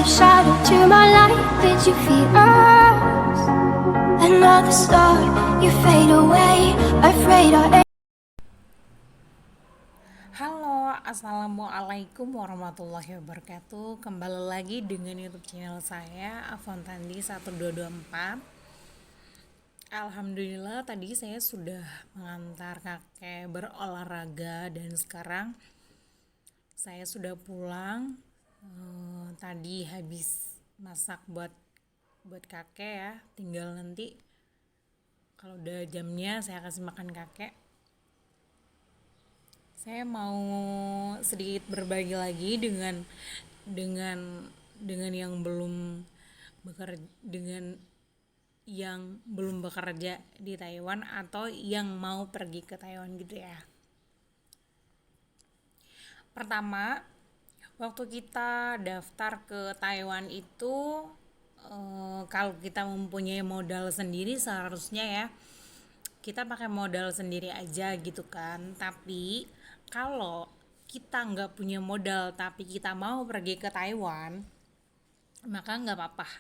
shadow to my light. Did you feel us? Another star, you fade away. Afraid I. Halo, assalamualaikum warahmatullahi wabarakatuh. Kembali lagi dengan YouTube channel saya Avontandi 1224. Alhamdulillah tadi saya sudah mengantar kakek berolahraga dan sekarang saya sudah pulang. Tadi habis masak buat kakek ya. Tinggal nanti kalau udah jamnya saya kasih makan kakek. Saya mau sedikit berbagi lagi dengan yang belum bekerja di Taiwan atau yang mau pergi ke Taiwan gitu ya. Pertama, waktu kita daftar ke Taiwan itu kalau kita mempunyai modal sendiri seharusnya ya kita pakai modal sendiri aja gitu kan. Tapi kalau kita nggak punya modal tapi kita mau pergi ke Taiwan, maka nggak apa-apa,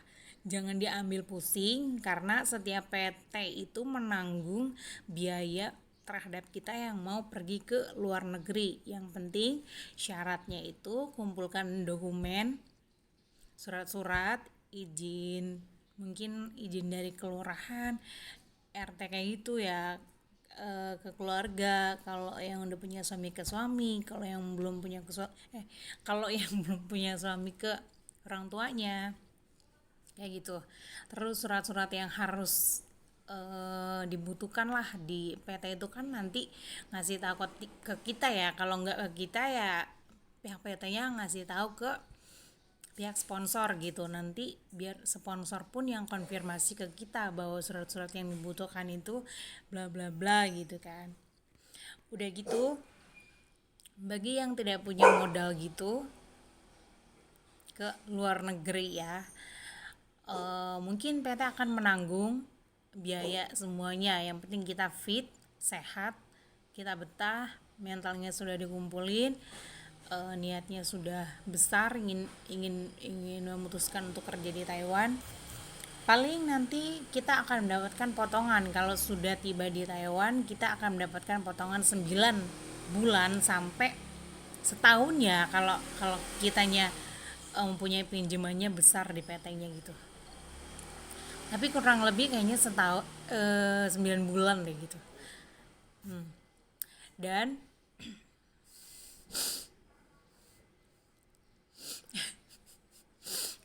jangan diambil pusing karena setiap PT itu menanggung biaya terhadap kita yang mau pergi ke luar negeri. Yang penting syaratnya itu kumpulkan dokumen, surat-surat izin, mungkin izin dari kelurahan, RT kayak gitu ya, ke keluarga. Kalau yang udah punya suami ke suami, kalau yang belum punya kalau yang belum punya suami ke orang tuanya kayak gitu. Terus surat-surat yang harus dibutuhkan lah di PT itu kan nanti ngasih tahu ke kita ya. Kalau nggak ke kita ya pihak PT-nya ngasih tahu ke pihak sponsor gitu. Nanti biar sponsor pun yang konfirmasi ke kita bahwa surat-surat yang dibutuhkan itu bla bla bla gitu kan. Udah gitu, bagi yang tidak punya modal gitu ke luar negeri ya, mungkin PT akan menanggung biaya semuanya. Yang penting kita fit, sehat, kita betah, mentalnya sudah dikumpulin, niatnya sudah besar, ingin memutuskan untuk kerja di Taiwan. Paling nanti kita akan mendapatkan potongan. Kalau sudah tiba di Taiwan, kita akan mendapatkan potongan 9 bulan sampai setahun ya, kalau kitanya mempunyai pinjamannya besar di PT-nya gitu. Tapi kurang lebih kayaknya 9 bulan deh gitu. Dan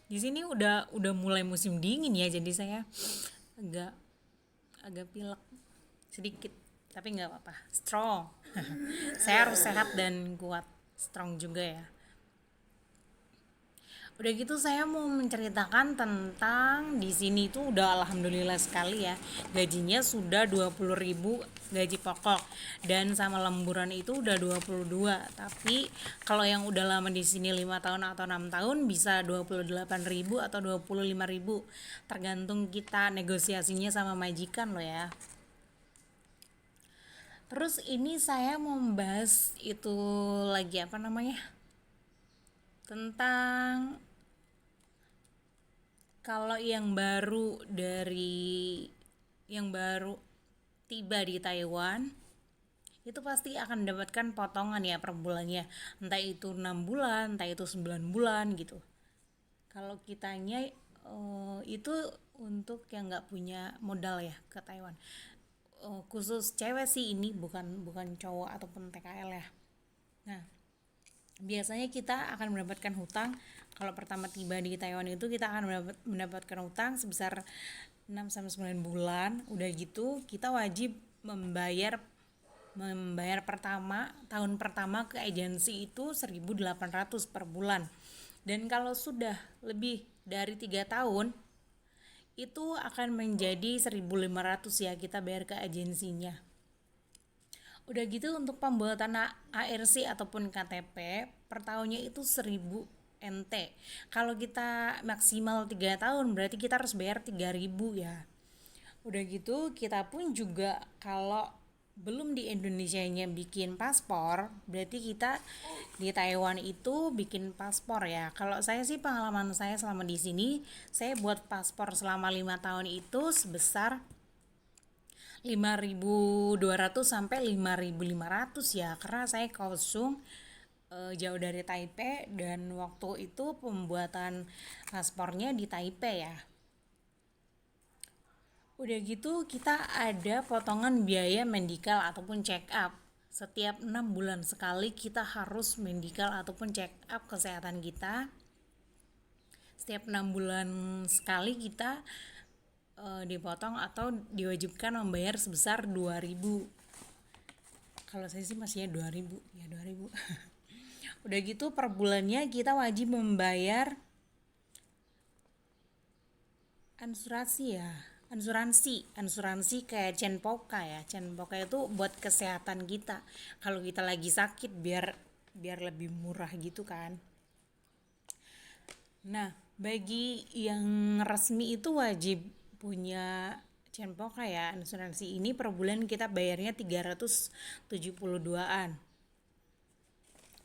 di sini udah mulai musim dingin ya, jadi saya agak pilek sedikit, tapi nggak apa-apa, strong. Saya harus sehat dan kuat, strong juga ya. Udah gitu saya mau menceritakan tentang di sini tuh udah alhamdulillah sekali ya. Gajinya sudah 20.000 gaji pokok dan sama lemburan itu udah 22. Tapi kalau yang udah lama di sini 5 tahun atau 6 tahun bisa 28.000 atau 25.000. Tergantung kita negosiasinya sama majikan loh ya. Terus ini saya mau membahas itu lagi apa namanya? Tentang kalau yang baru tiba di Taiwan itu pasti akan mendapatkan potongan ya per bulannya, entah itu 6 bulan, entah itu 9 bulan gitu. Kalau kitanya itu untuk yang nggak punya modal ya ke Taiwan. Khusus cewek sih ini, bukan cowok ataupun TKL ya. Nah, biasanya kita akan mendapatkan hutang. Kalau pertama tiba di Taiwan itu kita akan mendapatkan hutang sebesar 6-9 bulan. Udah gitu kita wajib membayar tahun pertama ke agensi itu 1.800 per bulan. Dan kalau sudah lebih dari 3 tahun itu akan menjadi 1.500 ya, kita bayar ke agensinya. Udah gitu untuk pembuatan ARC ataupun KTP per tahunnya itu 1.000 NT. Kalau kita maksimal 3 tahun berarti kita harus bayar 3.000 ya. Udah gitu kita pun juga kalau belum di Indonesianya bikin paspor, berarti kita di Taiwan itu bikin paspor ya. Kalau saya sih pengalaman saya selama di sini, saya buat paspor selama 5 tahun itu sebesar 5.200 sampai 5.500 ya, karena saya Kaohsiung jauh dari Taipei dan waktu itu pembuatan paspornya di Taipei ya. Udah gitu kita ada potongan biaya medical ataupun check up. Setiap 6 bulan sekali kita harus medical ataupun check up kesehatan kita. Setiap 6 bulan sekali kita dipotong atau diwajibkan membayar sebesar 2.000. Kalau saya sih masih 2.000 ya, 2.000. Udah gitu per bulannya kita wajib membayar asuransi kayak Chenpoka ya. Chenpoka itu buat kesehatan kita kalau kita lagi sakit, biar lebih murah gitu kan. Nah, bagi yang resmi itu wajib punya Chenpoka ya. Asuransi ini per bulan kita bayarnya 372-an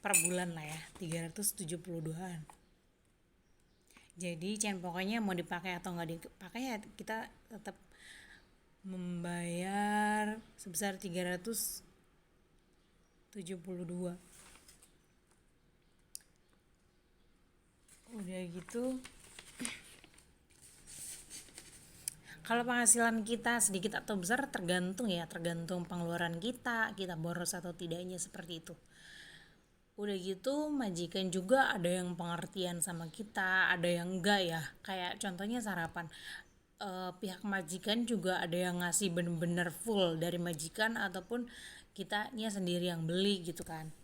per bulan lah ya, 372-an. Jadi pokoknya mau dipakai atau nggak dipakai ya kita tetap membayar sebesar 372. Udah gitu, kalau penghasilan kita sedikit atau besar tergantung pengeluaran kita boros atau tidaknya, seperti itu. Udah gitu majikan juga ada yang pengertian sama kita, ada yang enggak ya. Kayak contohnya sarapan, pihak majikan juga ada yang ngasih bener-bener full dari majikan ataupun kitanya sendiri yang beli gitu kan.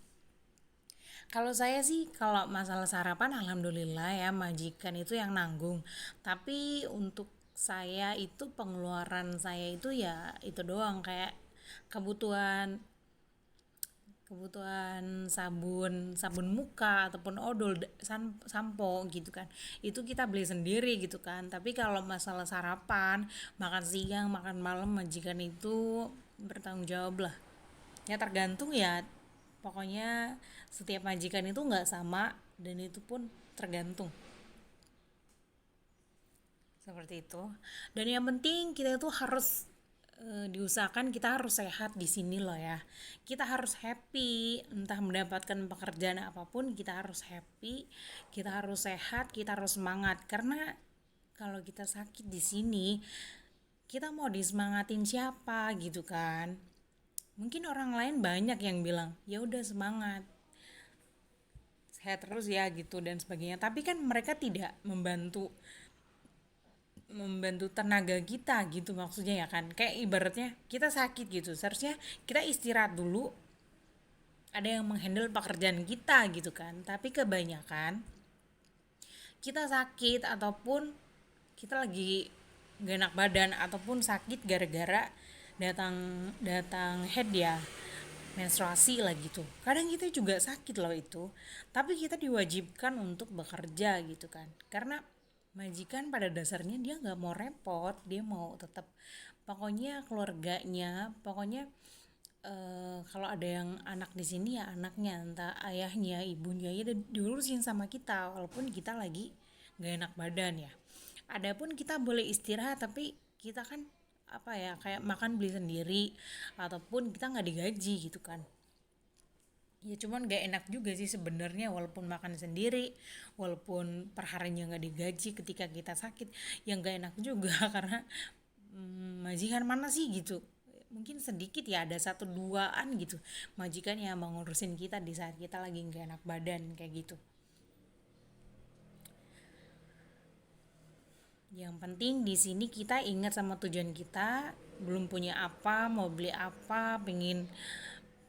Kalau saya sih kalau masalah sarapan alhamdulillah ya majikan itu yang nanggung. Tapi untuk saya itu pengeluaran saya itu ya itu doang, kayak kebutuhan kebutuhan sabun muka ataupun odol, sampo gitu kan, itu kita beli sendiri gitu kan. Tapi kalau masalah sarapan, makan siang, makan malam, majikan itu bertanggung jawab lah ya, tergantung ya. Pokoknya setiap majikan itu nggak sama dan itu pun tergantung, seperti itu. Dan yang penting kita itu harus diusahakan kita harus sehat di sini loh ya. Kita harus happy, entah mendapatkan pekerjaan apapun kita harus happy, kita harus sehat, kita harus semangat. Karena kalau kita sakit di sini, kita mau disemangatin siapa gitu kan? Mungkin orang lain banyak yang bilang, "Ya udah semangat, sehat terus ya" gitu dan sebagainya. Tapi kan mereka tidak membantu membantu tenaga kita gitu, maksudnya ya kan. Kayak ibaratnya kita sakit gitu, seharusnya kita istirahat dulu, ada yang menghandle pekerjaan kita gitu kan. Tapi kebanyakan kita sakit ataupun kita lagi gak enak badan ataupun sakit gara-gara datang datang head ya, menstruasi lah gitu. Kadang kita juga sakit loh itu, tapi kita diwajibkan untuk bekerja gitu kan. Karena majikan pada dasarnya dia nggak mau repot, dia mau tetap pokoknya keluarganya, pokoknya kalau ada yang anak di sini ya anaknya, entah ayahnya, ibunya ya diurusin sama kita walaupun kita lagi nggak enak badan ya. Adapun kita boleh istirahat tapi kita kan apa ya, kayak makan beli sendiri ataupun kita nggak digaji gitu kan. Ya cuman gak enak juga sih sebenarnya, walaupun makan sendiri, walaupun perharinya nggak digaji ketika kita sakit, yang gak enak juga karena majikan mana sih gitu. Mungkin sedikit ya, ada satu duaan gitu majikan yang mau ngurusin kita di saat kita lagi nggak enak badan kayak gitu. Yang penting di sini kita ingat sama tujuan kita, belum punya apa, mau beli apa, pingin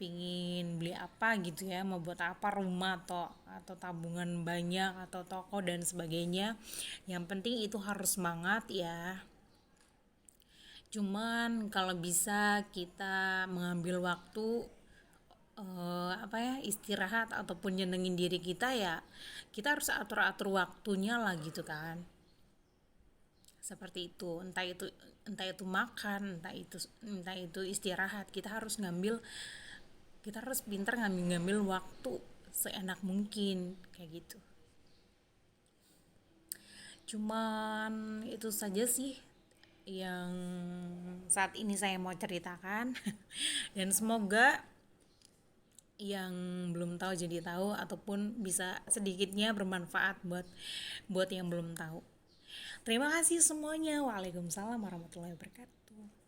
pingin beli apa gitu ya, mau buat apa, rumah atau tabungan banyak atau toko dan sebagainya. Yang penting itu harus semangat ya. Cuman kalau bisa kita mengambil waktu apa ya, istirahat ataupun nyenengin diri kita ya, kita harus atur-atur waktunya lah gitu kan. seperti itu. Entah itu makan, entah itu istirahat. Kita harus pintar ngambil waktu seenak mungkin kayak gitu. Cuman itu saja sih yang saat ini saya mau ceritakan. Dan semoga yang belum tahu jadi tahu, ataupun bisa sedikitnya bermanfaat buat yang belum tahu. Terima kasih semuanya. Waalaikumsalam warahmatullahi wabarakatuh.